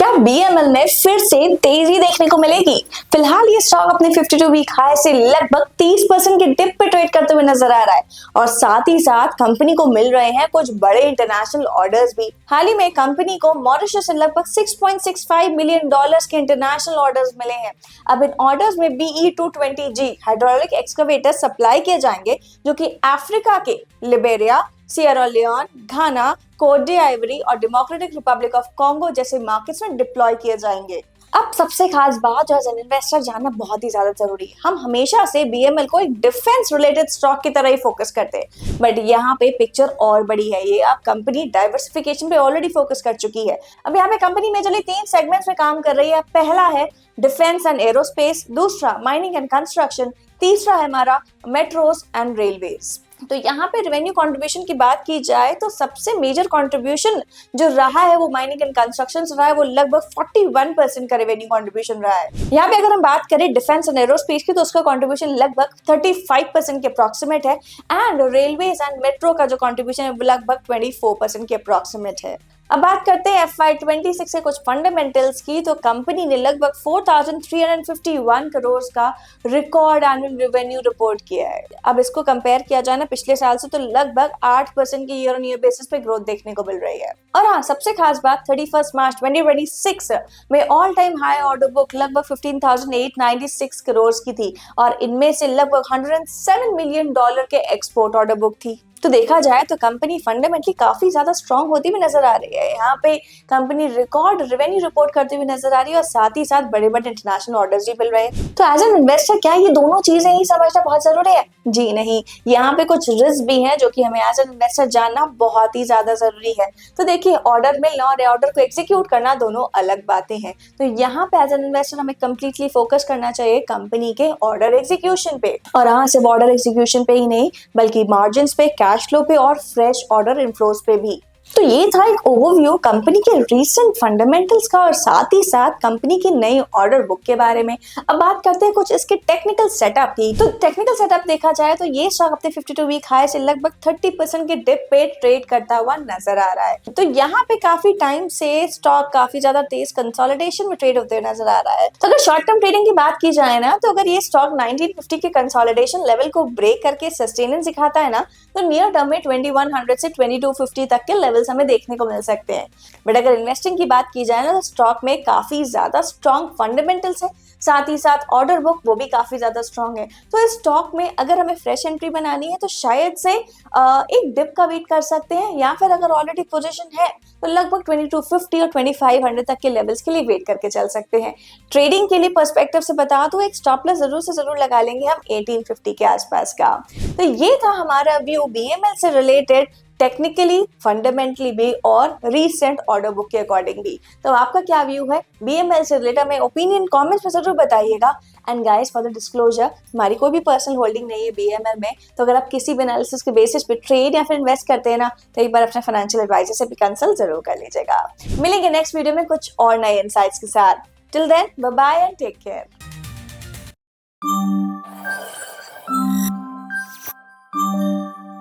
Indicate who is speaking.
Speaker 1: क्या बीएमएल में फिर से तेजी देखने को मिलेगी? फिलहाल ये स्टॉक अपने 52 वीक हाई से लगभग 30% के डिप पे ट्रेड करते हुए नजर आ रहा है और साथ ही साथ कंपनी को मिल रहे हैं कुछ बड़े इंटरनेशनल ऑर्डर्स भी। हाल ही में कंपनी को मॉरिशस से लगभग $6.65 मिलियन के इंटरनेशनल ऑर्डर्स मिले हैं। अब इन ऑर्डर्स में BE-220G हाइड्रोलिक एक्सकवेटर सप्लाई किए जाएंगे जो कि अफ्रीका के लिबेरिया, सियरा लियोन, घाना, कोट डी आइवरी और डेमोक्रेटिक रिपब्लिक ऑफ कॉन्गो जैसे मार्केट्स में डिप्लॉय किए जाएंगे। अब सबसे खास बात जो एज एन इन्वेस्टर जानना बहुत ही ज्यादा जरूरी है, हम हमेशा से बीएमएल को एक डिफेंस रिलेटेड स्टॉक की तरह ही फोकस करते हैं, बट यहाँ पे पिक्चर और बड़ी है। ये अब कंपनी डाइवर्सिफिकेशन पे ऑलरेडी फोकस कर चुकी है। अब यहाँ पे कंपनी मेजरली 3 सेगमेंट्स में काम कर रही है। पहला है डिफेंस एंड एरोस्पेस, दूसरा माइनिंग एंड कंस्ट्रक्शन, तीसरा है हमारा मेट्रोस एंड रेलवेज। तो यहाँ पे रेवेन्यू कंट्रीब्यूशन की बात की जाए तो सबसे मेजर कंट्रीब्यूशन जो रहा है वो माइनिंग एंड कंस्ट्रक्शन रहा है, वो लगभग 41% का रेवेन्यू कंट्रीब्यूशन रहा है। यहाँ पे अगर हम बात करें डिफेंस एंड एरोस्पेस की तो उसका कंट्रीब्यूशन लगभग 35% के अप्रोक्सीमेट है एंड रेलवेज एंड मेट्रो का जो कंट्रीब्यूशन है वो लगभग 24% के अप्रोक्सीमेट है। अब बात करते हैं FY26 से कुछ फंडामेंटल्स की, तो कंपनी ने लगभग 4,351 करोड़ का रिकॉर्ड एनुअल रेवेन्यू रिपोर्ट किया है। अब इसको कंपेयर किया जाए ना पिछले साल से तो लगभग 8% की ईयर ऑन ईयर बेसिस पे ग्रोथ देखने को मिल रही है। और हाँ, सबसे खास बात 31 मार्च 2026 में all time high order book लगभग 15,896 करोड़ की थी और इनमें से लगभग $107 मिलियन के एक्सपोर्ट ऑर्डर बुक थी। तो देखा जाए तो कंपनी फंडामेंटली काफी ज्यादा स्ट्रांग होती हुई नजर आ रही है। यहाँ पे कंपनी रिकॉर्ड रेवेन्यू रिपोर्ट करती हुई नजर आ रही है और साथ ही साथ बड़े बड़े इंटरनेशनल ऑर्डर्स भी मिल रहे हैं। तो एज एन इन्वेस्टर क्या ये दोनों चीजें ही समझना बहुत जरूरी है? जी नहीं, यहाँ पे कुछ रिस्क भी है जो कि हमें एज एन इन्वेस्टर जानना बहुत ही ज्यादा जरूरी है। तो देखिए, ऑर्डर मिलना और ऑर्डर को एग्जीक्यूट करना दोनों अलग बातें हैं। तो यहाँ पे एज एन इन्वेस्टर हमें कंप्लीटली फोकस करना चाहिए कंपनी के ऑर्डर एग्जीक्यूशन पे। और हाँ, सिर्फ ऑर्डर एग्जीक्यूशन पे ही नहीं बल्कि मार्जिन पे, कैश फ्लो पे और फ्रेश ऑर्डर इनफ्लोज पे भी। तो ये था एक ओवरव्यू कंपनी के रीसेंट फंडामेंटल्स का और साथ ही साथ कंपनी की नई ऑर्डर बुक के बारे में। अब बात करते हैं कुछ इसके टेक्निकल सेटअप की। तो टेक्निकल सेटअप देखा जाए तो ये स्टॉक अपने 52 वीक हाई से लगभग 30% के डिप पे ट्रेड करता हुआ नजर आ रहा है। तो यहाँ पे काफी टाइम से स्टॉक काफी ज्यादा तेज कंसोलिडेशन में ट्रेड होते हुए नजर आ रहा है। तो अगर शॉर्ट टर्म ट्रेडिंग की बात की जाए ना तो अगर ये स्टॉक 1950 के कंसोलिडेशन लेवल को ब्रेक करके सस्टेनेंस दिखाता है ना तो नियर टर्म में 2100 से 2250 तक के लेवल्स हमें देखने को मिल सकते हैं। बट अगर इन्वेस्टिंग की बात की जाए ना तो स्टॉक में काफी ज्यादा स्ट्रॉन्ग फंडामेंटल्स है, साथ ही साथ ऑर्डर बुक वो भी काफी ज्यादा स्ट्रॉन्ग है। तो इस स्टॉक में अगर हमें फ्रेश एंट्री बनानी है तो शायद से एक डिप का वेट कर सकते हैं, या फिर अगर ऑलरेडी पोजीशन है तो लगभग 2250 और 2500 तक के लेवल्स के लिए वेट करके चल सकते हैं। ट्रेडिंग के लिए पर्सपेक्टिव से बता तो एक स्टॉप लॉस जरूर से जरूर लगा लेंगे हम 1850 के आसपास का। तो ये था हमारा व्यू बीएमएल से रिलेटेड, टेक्निकली, फंडामेंटली भी और रीसेंट ऑर्डर बुक के अकॉर्डिंग भी। तो आपका क्या व्यू है बीएमएल से रिलेटेड? हमें ओपिनियन कमेंट्स में जरूर बताइएगा। And guys, for the disclosure, हमारी कोई भी पर्सनल होल्डिंग नहीं है बीएमएल में। तो अगर आप किसी भी एनालिसिस के बेसिस पे ट्रेड या फिर इन्वेस्ट करते हैं ना तो एक बार अपने फाइनेंशियल एडवाइजर से भी कंसल्ट जरूर कर लीजिएगा। मिलेंगे नेक्स्ट वीडियो में कुछ और नए इनसाइट्स के साथ। Till then, bye bye and take care.